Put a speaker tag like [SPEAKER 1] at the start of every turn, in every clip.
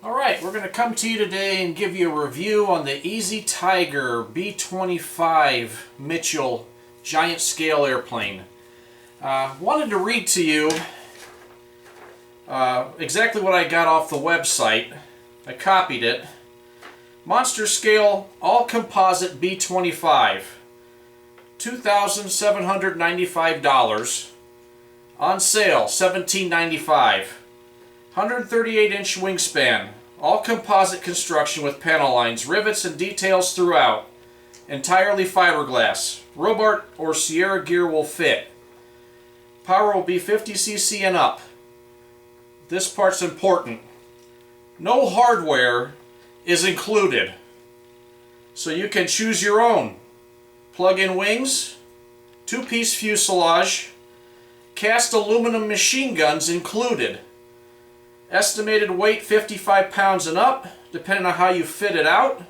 [SPEAKER 1] Alright, we're going to come to you today and give you a review on the easytiger b25 Mitchell giant scale airplane. Wanted to read to you exactly what I got off the website. I copied it. Monster scale all composite b25, $2,795. On sale, $1,795. 138-inch wingspan, all composite construction with panel lines, rivets, and details throughout. Entirely fiberglass. Robart or Sierra gear will fit. Power will be 50 cc and up. This part's important. No hardware is included, so you can choose your own. Plug-in wings, two-piece fuselage, cast aluminum machine guns included. Estimated weight 55 pounds and up, depending on how you fit it out.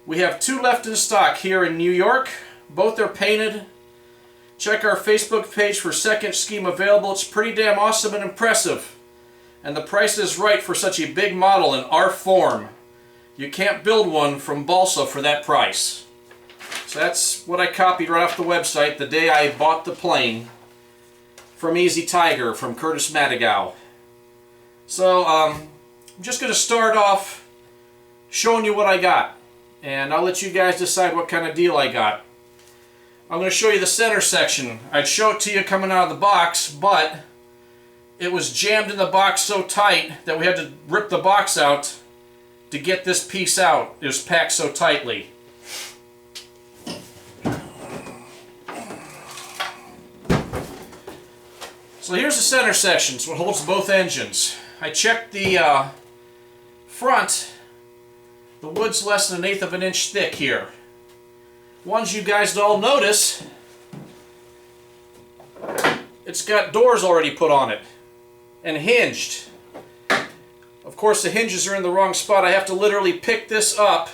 [SPEAKER 1] We have two left in stock here in New York. Both are painted. Check our Facebook page for second scheme available. It's pretty damn awesome and impressive. And the price is right for such a big model in our form. You can't build one from balsa for that price. So that's what I copied right off the website the day I bought the plane from easytiger from Curtis Madigow. So I'm just going to start off showing you what I got, and I'll let you guys decide what kind of deal I got. I'm going to show you the center section. I'd show it to you coming out of the box, but it was jammed in the box so tight that we had to rip the box out to get this piece out. It was packed so tightly. So here's the center section. It's what holds both engines. I checked the front. The wood's less than 1/8 of an inch thick here. Ones you guys all notice, it's got doors already put on it and hinged. Of course the hinges are in the wrong spot. I have to literally pick this up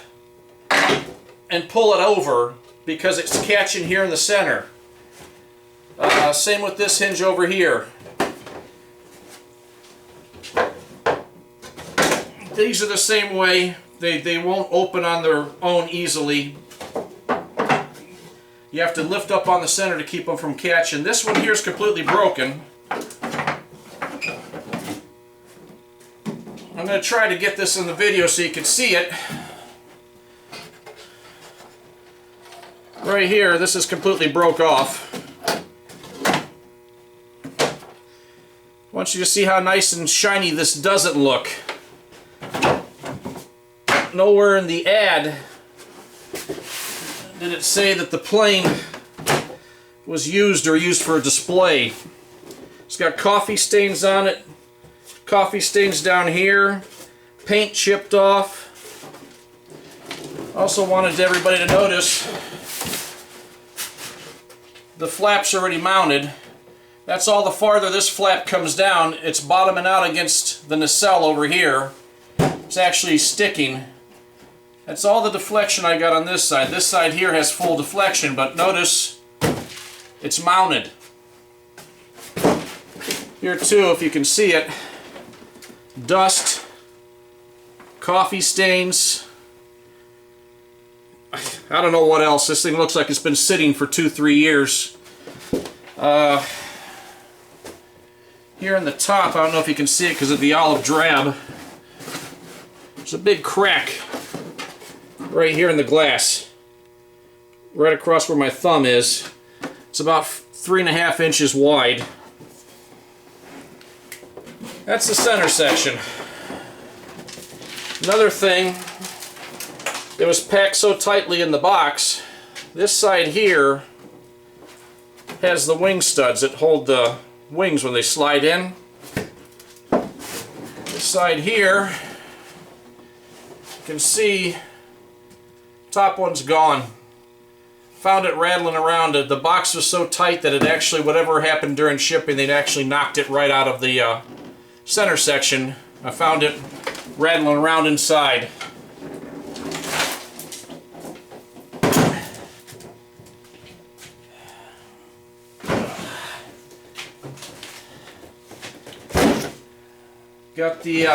[SPEAKER 1] and pull it over because it's catching here in the center. Same with this hinge over here. These are the same way. They won't open on their own easily. You have to lift up on the center to keep them from catching. This one here is completely broken. I'm going to try to get this in the video so you can see it. Right here, this is completely broke off. I want you to see how nice and shiny this doesn't look. Nowhere in the ad did it say that the plane was used or used for a display. It's got coffee stains on it, coffee stains down here, paint chipped off. Also wanted everybody to notice the flap's already mounted. That's all the farther this flap comes down. It's bottoming out against the nacelle over here. It's actually sticking. That's all the deflection I got on this side. This side here has full deflection, but notice it's mounted. Here too, if you can see it, dust, coffee stains. I don't know what else. This thing looks like it's been sitting for 2-3 years. Here on the top, I don't know if you can see it because of the olive drab. There's a big crack right here in the glass, right across where my thumb is. It's about 3.5 inches wide. That's the center section. Another thing, it was packed so tightly in the box, this side here has the wing studs that hold the wings when they slide in. This side here, you can see top one's gone. Found it rattling around. The box was so tight that it actually, whatever happened during shipping, they'd actually knocked it right out of the center section. I found it rattling around inside. Got the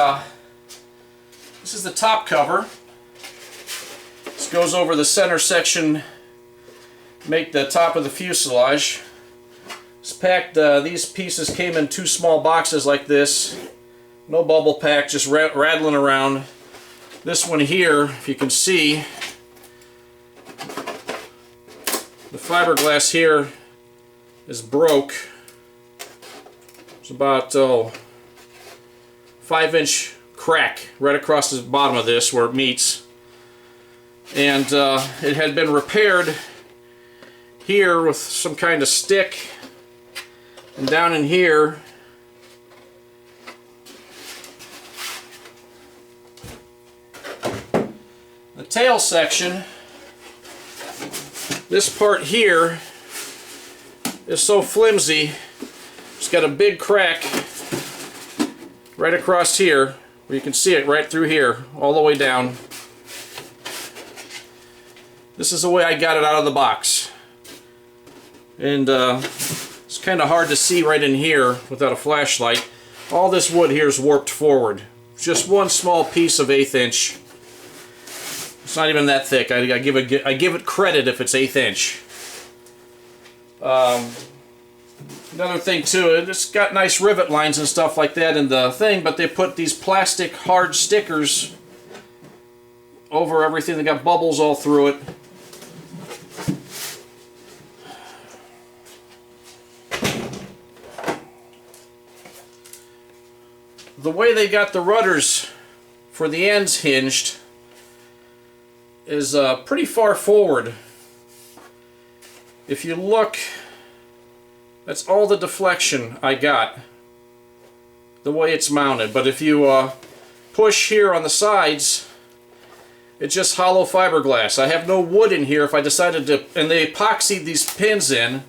[SPEAKER 1] This is the top cover. This goes over the center section, make the top of the fuselage. It's packed, these pieces came in 2 small boxes like this. No bubble pack, just rattling around. This one here, if you can see, the fiberglass here is broke. It's about 5-inch crack right across the bottom of this where it meets. And it had been repaired here with some kind of stick. And down in here, the tail section, this part here is so flimsy, it's got a big crack right across here, where you can see it right through here, all the way down. This is the way I got it out of the box. And it's kind of hard to see right in here without a flashlight. All this wood here is warped forward. Just one small piece of 1/8 inch. It's not even that thick. I give it credit if it's 1/8 inch. Another thing too, it's got nice rivet lines and stuff like that in the thing, but they put these plastic hard stickers over everything. They got bubbles all through it. The way they got the rudders for the ends hinged is pretty far forward. If you look, that's all the deflection I got, the way it's mounted. But if you push here on the sides, it's just hollow fiberglass. I have no wood in here if I decided to, and they epoxied these pins in.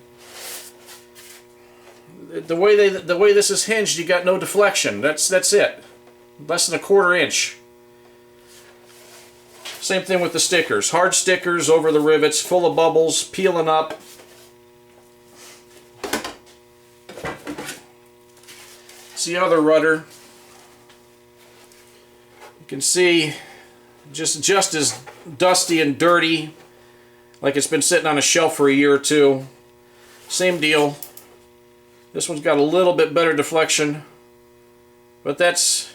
[SPEAKER 1] The way this is hinged, you got no deflection. That's it. Less than 1/4 inch. Same thing with the stickers. Hard stickers over the rivets, full of bubbles, peeling up. It's the other rudder. You can see just as dusty and dirty, like it's been sitting on a shelf for a year or two. Same deal. This one's got a little bit better deflection, but that's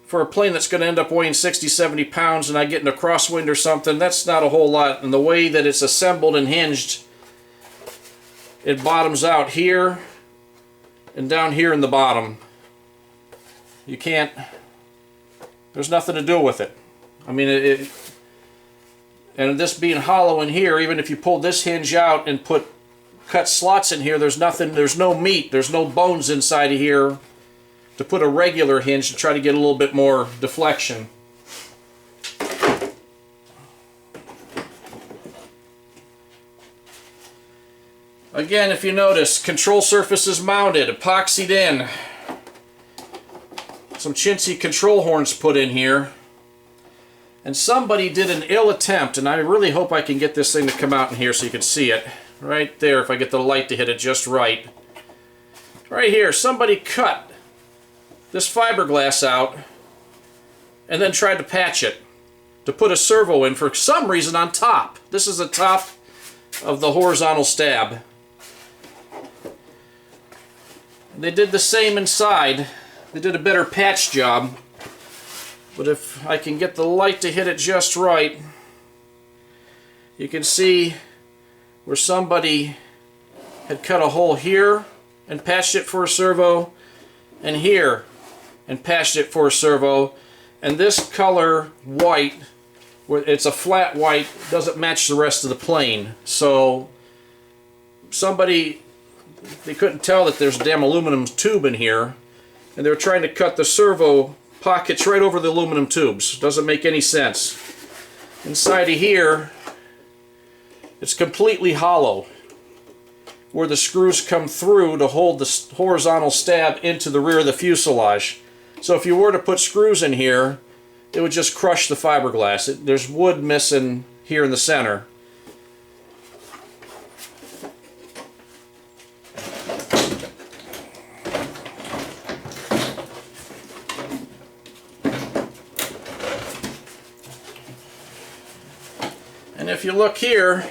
[SPEAKER 1] for a plane that's going to end up weighing 60-70 pounds and I get in a crosswind or something. That's not a whole lot. And the way that it's assembled and hinged, it bottoms out here and down here in the bottom. You can't, there's nothing to do with it. I mean, and this being hollow in here, even if you pull this hinge out and cut slots in here, there's no meat, there's no bones inside of here to put a regular hinge to try to get a little bit more deflection. Again, if you notice, control surface is mounted, epoxied in. Some chintzy control horns put in here. And somebody did an ill attempt, and I really hope I can get this thing to come out in here so you can see it. Right there, if I get the light to hit it just right. Right here, somebody cut this fiberglass out and then tried to patch it to put a servo in for some reason on top. This is the top of the horizontal stab. They did the same inside. They did a better patch job. But if I can get the light to hit it just right, you can see where somebody had cut a hole here and patched it for a servo, and here and patched it for a servo. And this color white, where it's a flat white, doesn't match the rest of the plane. So somebody, they couldn't tell that there's a damn aluminum tube in here, and they were trying to cut the servo pockets right over the aluminum tubes. Doesn't make any sense. Inside of here, it's completely hollow, where the screws come through to hold the horizontal stab into the rear of the fuselage. So if you were to put screws in here, it would just crush the fiberglass. There's wood missing here in the center. if you look here,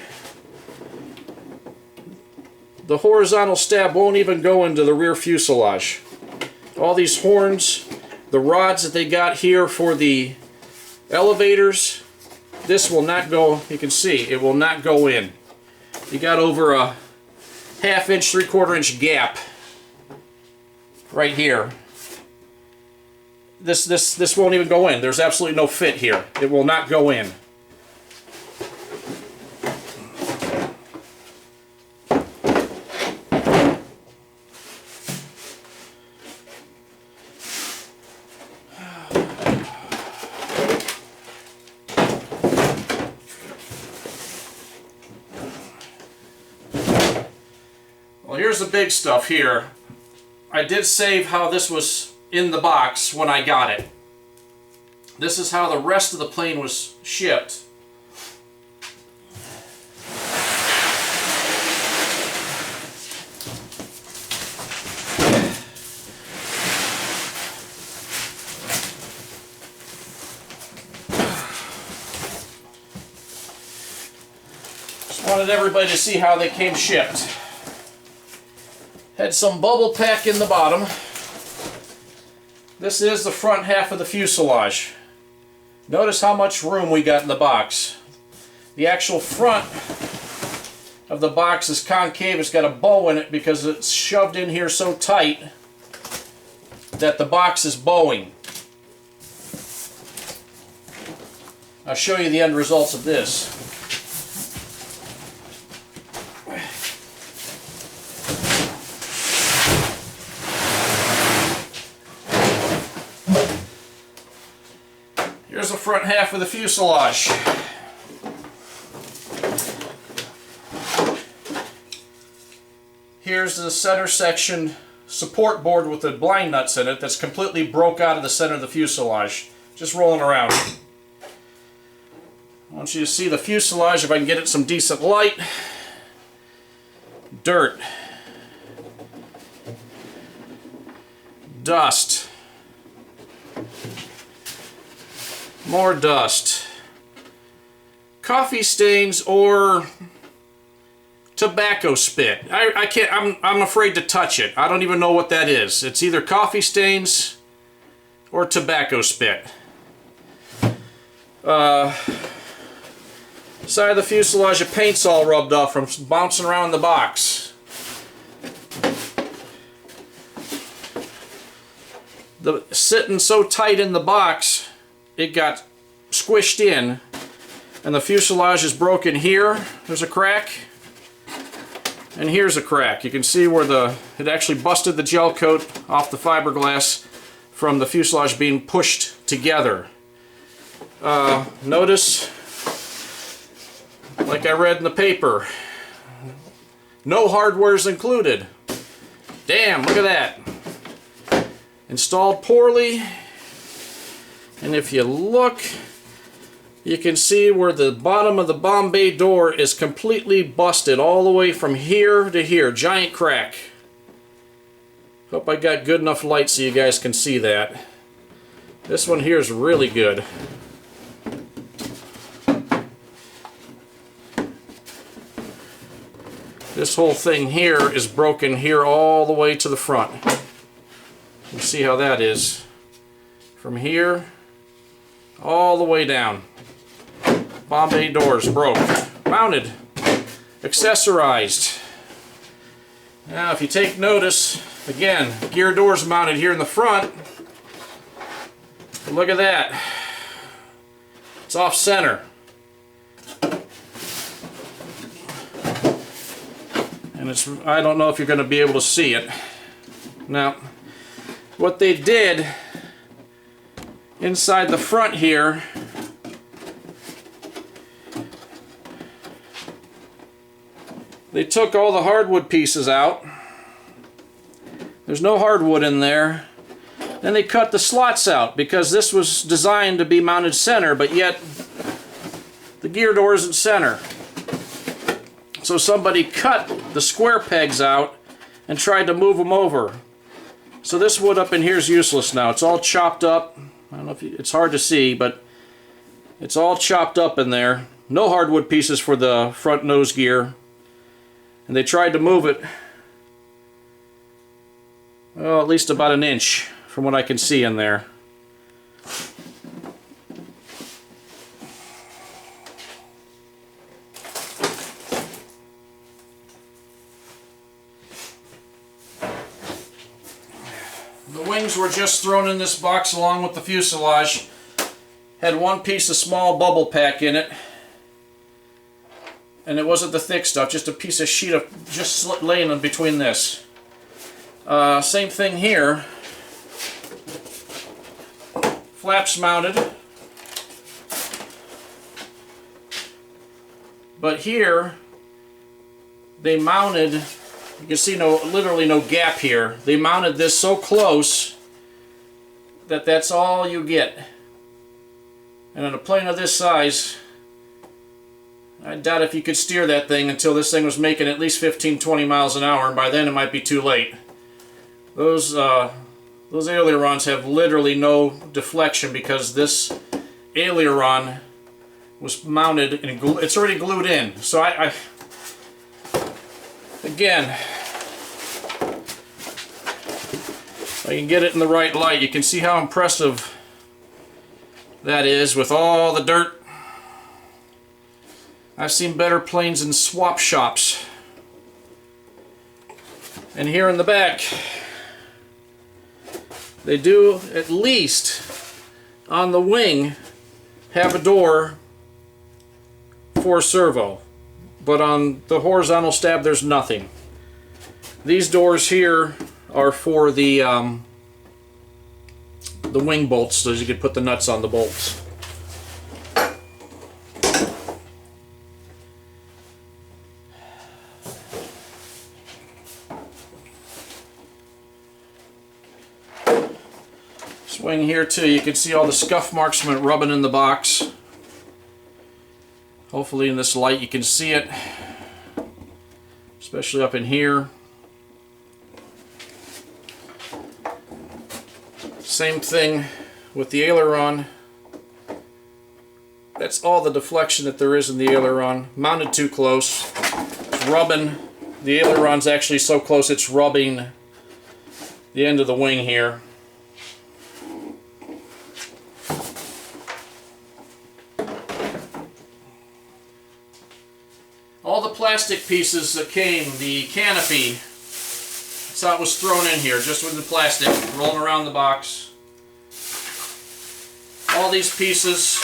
[SPEAKER 1] the horizontal stab won't even go into the rear fuselage. All these horns, the rods that they got here for the elevators, this will not go, you can see, it will not go in. You got over a ½ inch, 3/4 inch gap right here. This won't even go in. There's absolutely no fit here. It will not go in. Well, here's the big stuff here. I did save how this was in the box when I got it. This is how the rest of the plane was shipped. Just wanted everybody to see how they came shipped. Had some bubble pack in the bottom. This is the front half of the fuselage. Notice how much room we got in the box. The actual front of the box is concave. It's got a bow in it because it's shoved in here so tight that the box is bowing. I'll show you the end results of this. Here's the front half of the fuselage. Here's the center section support board with the blind nuts in it that's completely broke out of the center of the fuselage. Just rolling around. I want you to see the fuselage if I can get it some decent light. Dirt. Dust. More dust. Coffee stains or tobacco spit. I can't, I'm afraid to touch it. I don't even know what that is. It's either coffee stains or tobacco spit. Side of the fuselage, the paint's all rubbed off from bouncing around the box. Sitting so tight in the box, it got squished in, and the fuselage is broken here. There's a crack, and here's a crack. You can see where it actually busted the gel coat off the fiberglass from the fuselage being pushed together. Notice, like I read in the paper, no hardware's included. Damn, look at that. Installed poorly. And if you look, you can see where the bottom of the bomb bay door is completely busted all the way from here to here. Giant crack. Hope I got good enough light so you guys can see that. This one here is really good. This whole thing here is broken here all the way to the front. You see how that is. From here all the way down. Bomb bay doors broke. Mounted. Accessorized. Now if you take notice, again, gear doors mounted here in the front. But look at that. It's off center. And it's, I don't know if you're going to be able to see it. Now, what they did inside the front here, they took all the hardwood pieces out. There's no hardwood in there. Then they cut the slots out because this was designed to be mounted center, but yet the gear door isn't center. So somebody cut the square pegs out and tried to move them over. So this wood up in here is useless now. It's all chopped up. I don't know if it's hard to see, but it's all chopped up in there. no hardwood pieces for the front nose gear. And they tried to move it, well, at least about an inch from what I can see in there. The wings were just thrown in this box along with the fuselage. Had one piece of small bubble pack in it. And it wasn't the thick stuff, just a piece of sheet of just laying in between this. Same thing here. Flaps mounted. But here, they mounted, you can see literally no gap here. They mounted this so close that that's all you get. And on a plane of this size, I doubt if you could steer that thing until this thing was making at least 15-20 miles an hour, and by then it might be too late. Those ailerons have literally no deflection because this aileron was mounted and it's already glued in. So again, if I can get it in the right light, you can see how impressive that is with all the dirt. I've seen better planes in swap shops. And here in the back, they do at least on the wing have a door for servo, but on the horizontal stab there's nothing. These doors here are for the wing bolts, so you could put the nuts on the bolts. Wing here too, you can see all the scuff marks from it rubbing in the box. Hopefully in this light you can see it, especially up in here. Same thing with the aileron. That's all the deflection that there is in the aileron. Mounted too close. It's rubbing. The aileron's actually so close it's rubbing the end of the wing here. All the plastic pieces that came, the canopy, that's how it was thrown in here, just with the plastic rolling around the box. All these pieces,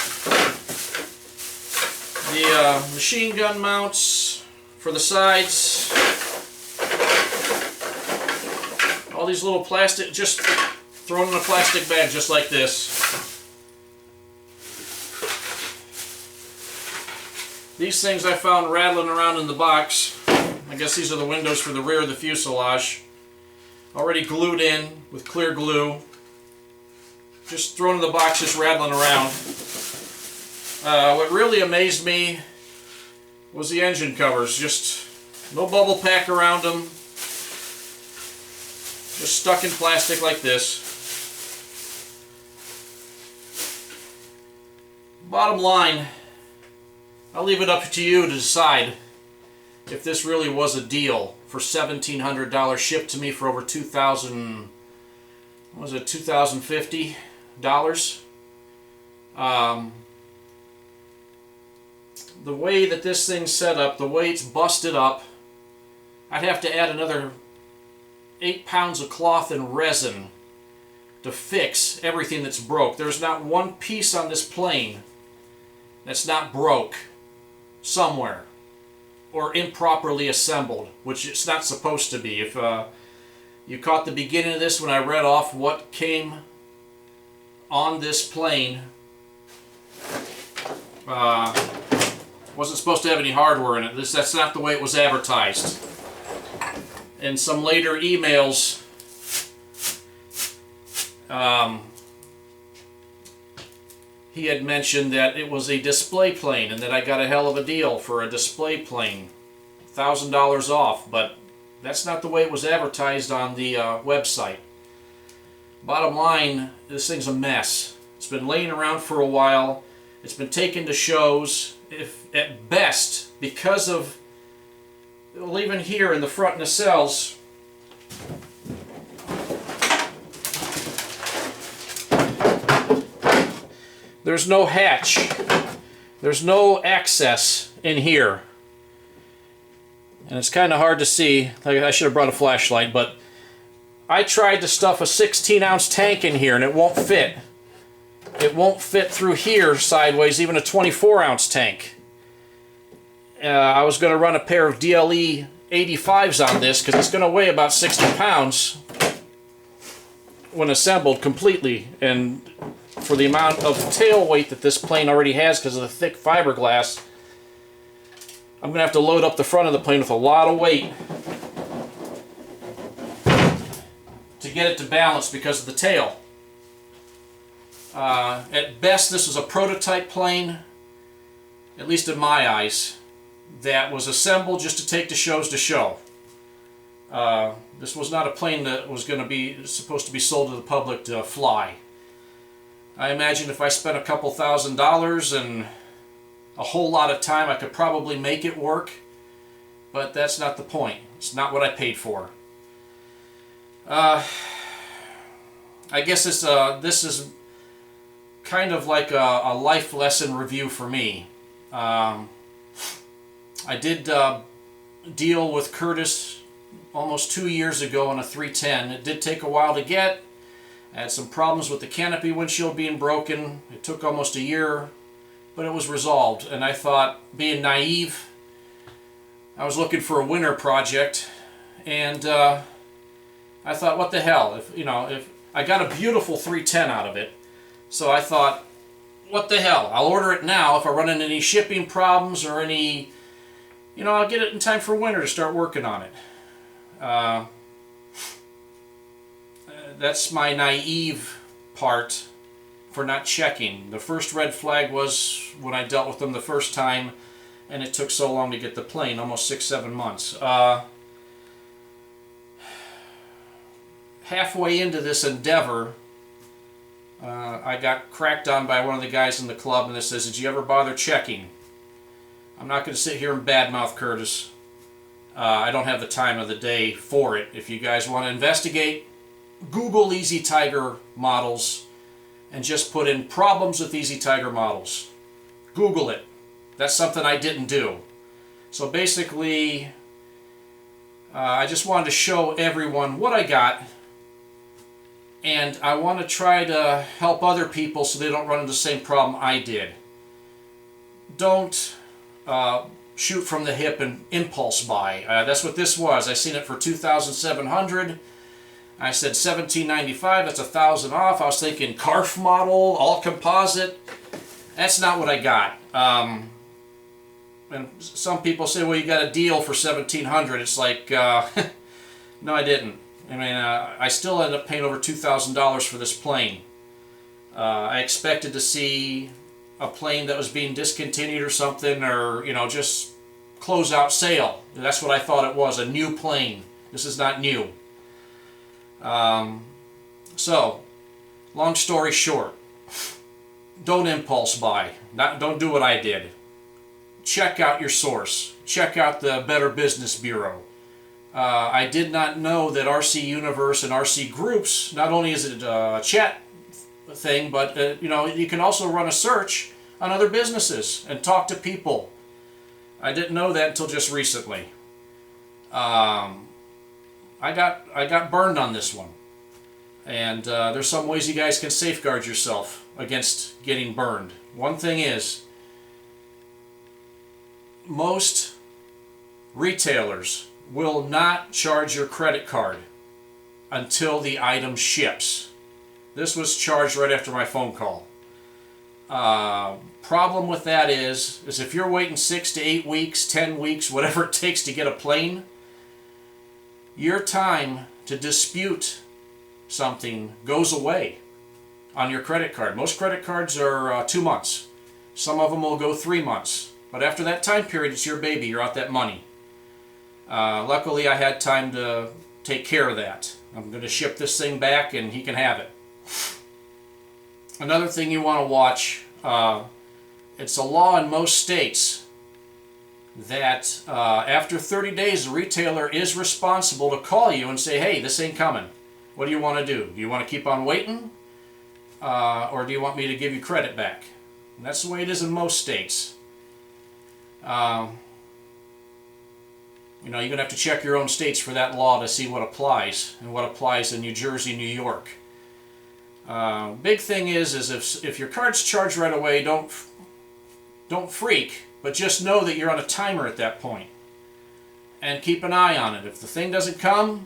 [SPEAKER 1] the machine gun mounts for the sides, all these little plastic, just thrown in a plastic bag just like this. These things I found rattling around in the box. I guess these are the windows for the rear of the fuselage. Already glued in with clear glue. Just thrown in the box, just rattling around. What really amazed me was the engine covers. Just no bubble pack around them. Just stuck in plastic like this. Bottom line, I'll leave it up to you to decide if this really was a deal for $1,700 shipped to me for over $2,000, what was it, $2,050? The way that this thing's set up, the way it's busted up, I'd have to add another 8 pounds of cloth and resin to fix everything that's broke. There's not one piece on this plane that's not broke somewhere or improperly assembled, which it's not supposed to be. If you caught the beginning of this when I read off what came on this plane, wasn't supposed to have any hardware in it. That's not the way it was advertised. In some later emails, he had mentioned that it was a display plane and that I got a hell of a deal for a display plane, $1,000 off, but that's not the way it was advertised on the website. Bottom line, this thing's a mess. It's been laying around for a while. It's been taken to shows. if at best, because of, well, even here in the front nacelles, there's no hatch. There's no access in here. And it's kind of hard to see. I should have brought a flashlight, but I tried to stuff a 16-ounce tank in here and it won't fit. It won't fit through here sideways, even a 24-ounce tank. I was going to run a pair of DLE 85s on this because it's going to weigh about 60 pounds when assembled completely. And for the amount of tail weight that this plane already has because of the thick fiberglass, I'm going to have to load up the front of the plane with a lot of weight to get it to balance because of the tail. At best, this was a prototype plane, at least in my eyes, that was assembled just to take to shows to show. This was not a plane that was going to be supposed to be sold to the public to fly. I imagine if I spent a couple $1,000s and a whole lot of time, I could probably make it work, but that's not the point. It's not what I paid for. I guess this is kind of like a life lesson review for me. I did deal with Curtis almost 2 years ago on a 310. It did take a while to get. I had some problems with the canopy windshield being broken. It took almost a year, but it was resolved. And I thought, being naive, I was looking for a winter project, and I thought, what the hell? If I got a beautiful 310 out of it, so I thought, what the hell? I'll order it now. If I run into any shipping problems or any, I'll get it in time for winter to start working on it. That's my naive part for not checking. The first red flag was when I dealt with them the first time, and it took so long to get the plane, almost 6-7 months. Halfway into this endeavor, I got cracked on by one of the guys in the club, and it says, "Did you ever bother checking?" I'm not going to sit here and badmouth Curtis. I don't have the time of the day for it. If you guys want to investigate, Google easytiger models and just put in problems with easytiger models. Google it. That's something I didn't do. So basically, I just wanted to show everyone what I got, and I want to try to help other people so they don't run into the same problem I did. Don't shoot from the hip and impulse buy. That's what this was. I seen it for $2,700. I said $1,795. That's $1,000 off. I was thinking Carf model, all composite. That's not what I got. And some people say, well, you got a deal for $1,700. It's like, no, I didn't. I mean, I still ended up paying over $2,000 for this plane. I expected to see a plane that was being discontinued or something, or, just close out sale. That's what I thought it was, a new plane. This is not new. So, long story short, don't impulse buy. Don't do what I did. Check out your source. Check out the Better Business Bureau. I did not know that RC Universe and RC Groups, not only is it a chat thing, but you can also run a search on other businesses and talk to people. I didn't know that until just recently. I got burned on this one, and there's some ways you guys can safeguard yourself against getting burned. One thing is, most retailers will not charge your credit card until the item ships. This was charged right after my phone call. Problem with that is if you're waiting 6 to 8 weeks, 10 weeks, whatever it takes to get a plane, your time to dispute something goes away on your credit card. Most credit cards are 2 months. Some of them will go 3 months. But after that time period, it's your baby. You're out that money. Luckily, I had time to take care of that. I'm going to ship this thing back, and he can have it. Another thing you want to watch, it's a law in most states that after 30 days, the retailer is responsible to call you and say, hey, this ain't coming. What do you want to do? Do you want to keep on waiting? Or do you want me to give you credit back? And that's the way it is in most states. You know, you're going to have to check your own states for that law to see what applies and what applies in New Jersey, New York. Big thing is if your card's charged right away, don't freak, but just know that you're on a timer at that point. And keep an eye on it. If the thing doesn't come,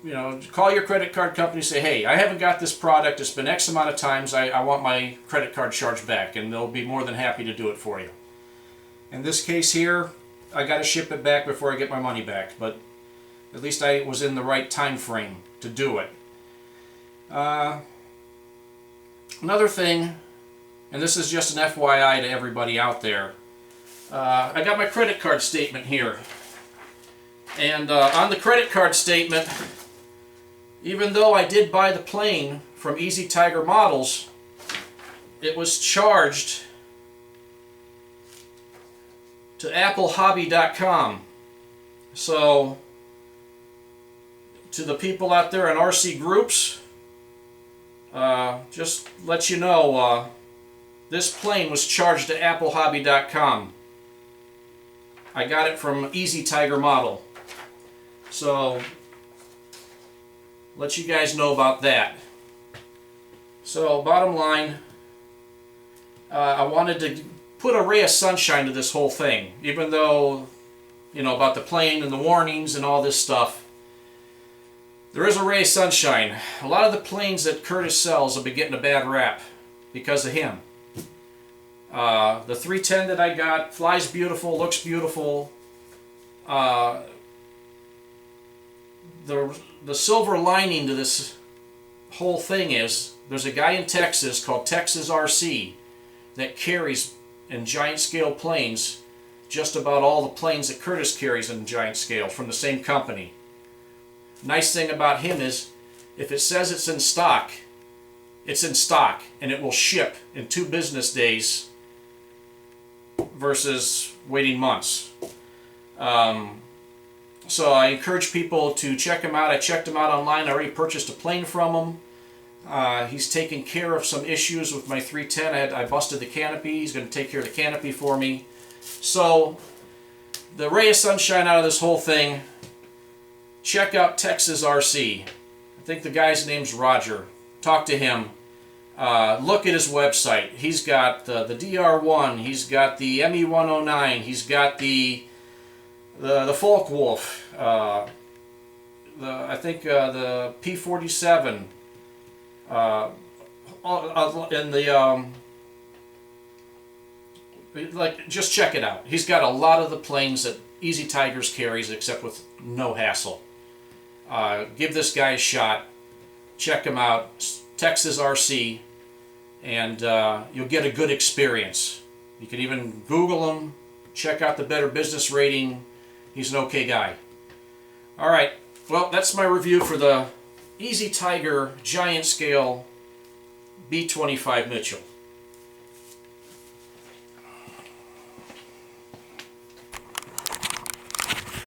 [SPEAKER 1] you know, call your credit card company and say, hey, I haven't got this product. It's been X amount of times. I want my credit card charged back, and they'll be more than happy to do it for you. In this case here, I got to ship it back before I get my money back, but at least I was in the right time frame to do it. Another thing, and this is just an FYI to everybody out there, I got my credit card statement here. And on the credit card statement, even though I did buy the plane from easytiger Models, it was charged to applehobby.com. So, to the people out there in RC groups, just let you know, this plane was charged to applehobby.com. I got it from easytiger Model. So, let you guys know about that. So, bottom line, I wanted to put a ray of sunshine to this whole thing, even though, you know, about the plane and the warnings and all this stuff. There is a ray of sunshine. A lot of the planes that Curtis sells will be getting a bad rap because of him. The 310 that I got flies beautiful, looks beautiful. The silver lining to this whole thing is there's a guy in Texas called Texas RC that carries in giant scale planes just about all the planes that Curtis carries in giant scale from the same company. Nice thing about him is if it says it's in stock and it will ship in 2 business days versus waiting months. So I encourage people to check him out. I checked him out online. I already purchased a plane from him. He's taken care of some issues with my 310. I busted the canopy. He's going to take care of the canopy for me. So the ray of sunshine out of this whole thing, check out Texas RC. I think the guy's name's Roger. Talk to him. Look at his website. He's got the DR1. He's got the ME109. He's got the Folkwolf. I think the P47. And the like, just check it out. He's got a lot of the planes that easytigers carries, except with no hassle. Give this guy a shot. Check him out, Texas RC, and you'll get a good experience. You can even Google him, check out the Better Business rating. He's an okay guy. All right, well, that's my review for the easytiger giant scale b25 Mitchell.